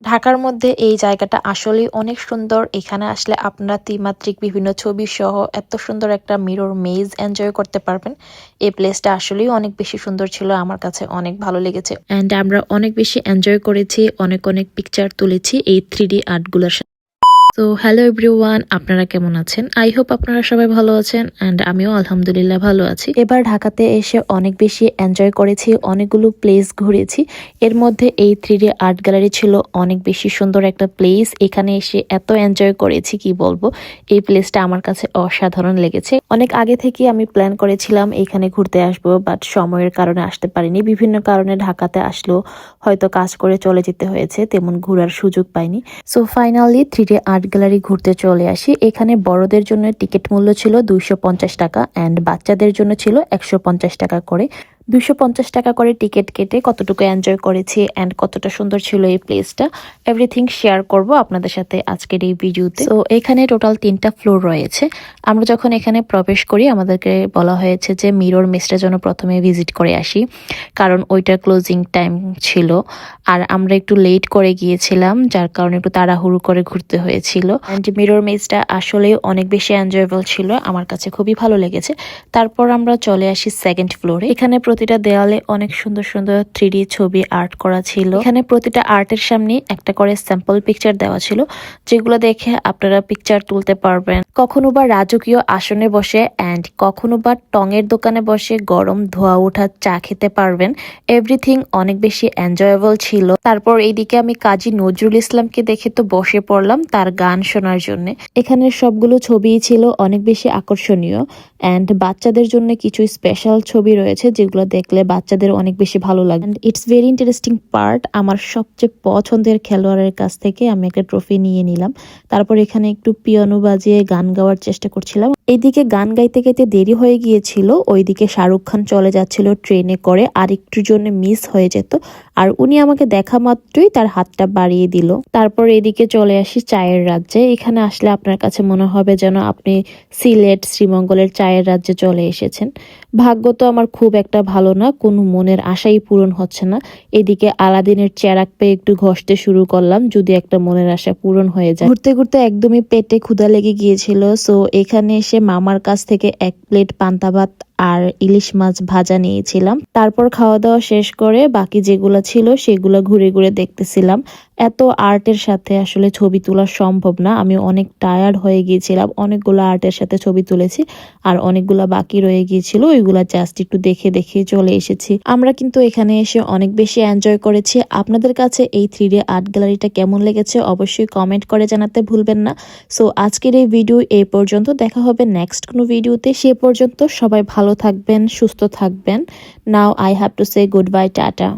ঢাকার মধ্যে এই জায়গাটা আসলেই অনেক সুন্দর। এখানে আসলে আপনারা ত্রিমাত্রিক বিভিন্ন ছবি সহ এত সুন্দর একটা মিরর মেজ এনজয় করতে পারবেন। এই প্লেসটা আসলেই অনেক বেশি সুন্দর ছিল, আমার কাছে অনেক ভালো লেগেছে অ্যান্ড আমরা অনেক বেশি এনজয় করেছি, অনেক অনেক পিকচার তুলেছি এই 3D আর্টগুলোর সাথে। তো হ্যালো এভরিওয়ান, আপনারা কেমন আছেন? আই হোপ আপনারা সবাই ভালো আছেন অ্যান্ড আমিও আলহামদুলিল্লাহ ভালো আছি। এবার ঢাকাতে এসে অনেক বেশি এনজয় করেছি, অনেকগুলো প্লেস ঘুরেছি। এর মধ্যে এই 3D আর্ট গ্যালারি ছিল অনেক বেশি সুন্দর একটা প্লেস। এখানে এসে এত এনজয় করেছি কি বলবো, এই প্লেসটা আমার কাছে অসাধারণ লেগেছে। অনেক আগে থেকে আমি প্ল্যান করেছিলাম এখানে ঘুরতে আসবো, বাট সময়ের কারণে আসতে পারিনি। বিভিন্ন কারণে ঢাকাতে আসলেও হয়তো কাজ করে চলে যেতে হয়েছে, তেমন ঘোরার সুযোগ পাইনি। So finally 3D art gallery ঘুরতে চলে আসি। এখানে বড়দের জন্য টিকিট মূল্য ছিল 250 টাকা অ্যান্ড বাচ্চাদের জন্য ছিল 150 টাকা করে। 250 টাকা করে টিকিট কেটে কতটুকু এনজয় করেছি অ্যান্ড কতটা সুন্দর ছিল এই প্লেসটা, এভরিথিং শেয়ার করব আপনাদের সাথে আজকের এই ভিডিওতে। তো এখানে টোটাল 3টা ফ্লোর রয়েছে। আমরা যখন এখানে প্রবেশ করি আমাদেরকে বলা হয়েছে যে মিরর মেসটা যেন প্রথমে ভিজিট করে আসি, কারণ ওইটার ক্লোজিং টাইম ছিল। আর আমরা একটু লেট করে গিয়েছিলাম, যার কারণে একটু তাড়াহুড়ো করে ঘুরতে হয়েছিল। অ্যান্ড মিরর মেজটা আসলে অনেক বেশি এনজয়েবল ছিল, আমার কাছে খুবই ভালো লেগেছে। তারপর আমরা চলে আসি সেকেন্ড ফ্লোরে। এখানে প্রতিটা দেওয়ালে অনেক সুন্দর সুন্দর 3D ছবি আর্ট করা ছিল। এখানে প্রতিটা আর্টের সামনে একটা করে স্যাম্পল পিকচার দেওয়া ছিল, যেগুলো দেখে আপনারা পিকচার তুলতে পারবেন। কখনো বা রাজকীয় আসনে বসে অ্যান্ড কখনো বা টঙের দোকানে বসে গরম ধোয়া ওঠা চা খেতে পারবেন। এভরিথিং অনেক বেশি এনজয়েবল ছিল। তারপর এইদিকে আমি কাজী নজরুল ইসলামকে দেখে তো বসে পড়লাম তার গান শোনার জন্য। এখানে সবগুলো ছবিই ছিল অনেক বেশি আকর্ষণীয় অ্যান্ড বাচ্চাদের জন্য কিছু স্পেশাল ছবি রয়েছে যেগুলো দেখলে বাচ্চাদের অনেক বেশি ভালো লাগে। And it's very interesting part, আমার সবচেয়ে পছন্দের খেলোয়াড়ের কাছ থেকে আমি একটা ট্রফি নিয়ে নিলাম। তারপর এখানে একটু পিয়ানো বাজিয়ে গান গাওয়ার চেষ্টা করছিলাম। এইদিকে গান গাইতে গাইতে দেরি হয়ে গিয়েছিল, ওইদিকে শাহরুখ খান চলে যাচ্ছিল ট্রেনে করে, আর একটুর জন্য মিস হয়ে যেত। আর উনি আমাকে দেখা মাত্রই তার হাতটা বাড়িয়ে দিল। তারপর এদিকে চলে আসি চায়ের রাজ্যে। এখানে আসলে আপনার কাছে মনে হবে যেন আপনি সিলেট শ্রীমঙ্গলের চায়ের রাজ্যে চলে এসেছেন। ভাগ্য তো আমার খুব একটা ভালো না, কোনো মনের আশাই পূরণ হচ্ছে না। এদিকে আলাদিনের চেরাক পেয়ে একটু ঘষতে শুরু করলাম, যদি একটা মনের আশা পূরণ হয়ে যায়। ঘুরতে ঘুরতে একদমই পেটে ক্ষুধা লেগে গিয়েছিল, সো এখানে এসে মামার কাছ থেকে 1 প্লেট পান্তা ভাত আর ইলিশ মাছ ভাজা নিয়েছিলাম। তারপর খাওয়া দাওয়া শেষ করে বাকি যেগুলো ছিল সেগুলো ঘুরে ঘুরে দেখতেছিলাম। এত আর্টের সাথে আসলে ছবি তোলা সম্ভব না, আমি অনেক টায়ার্ড হয়ে গিয়েছিলাম। অনেকগুলো আর্টের সাথে ছবি তুলেছি আর অনেকগুলো বাকি রয়ে গিয়েছিল, ওইগুলা জাস্ট একটু দেখে দেখে চলে এসেছি। আমরা কিন্তু এখানে এসে অনেক বেশি এনজয় করেছি। আপনাদের কাছে এই 3D আর্ট গ্যালারিটা কেমন লেগেছে অবশ্যই কমেন্ট করে জানাতে ভুলবেন না। সো আজকের এই ভিডিও এই পর্যন্ত, দেখা হবে নেক্সট কোনো ভিডিওতে। সে পর্যন্ত সবাই ভালো থাকবেন, সুস্থ থাকবেন। Now I have to say good bye, tata.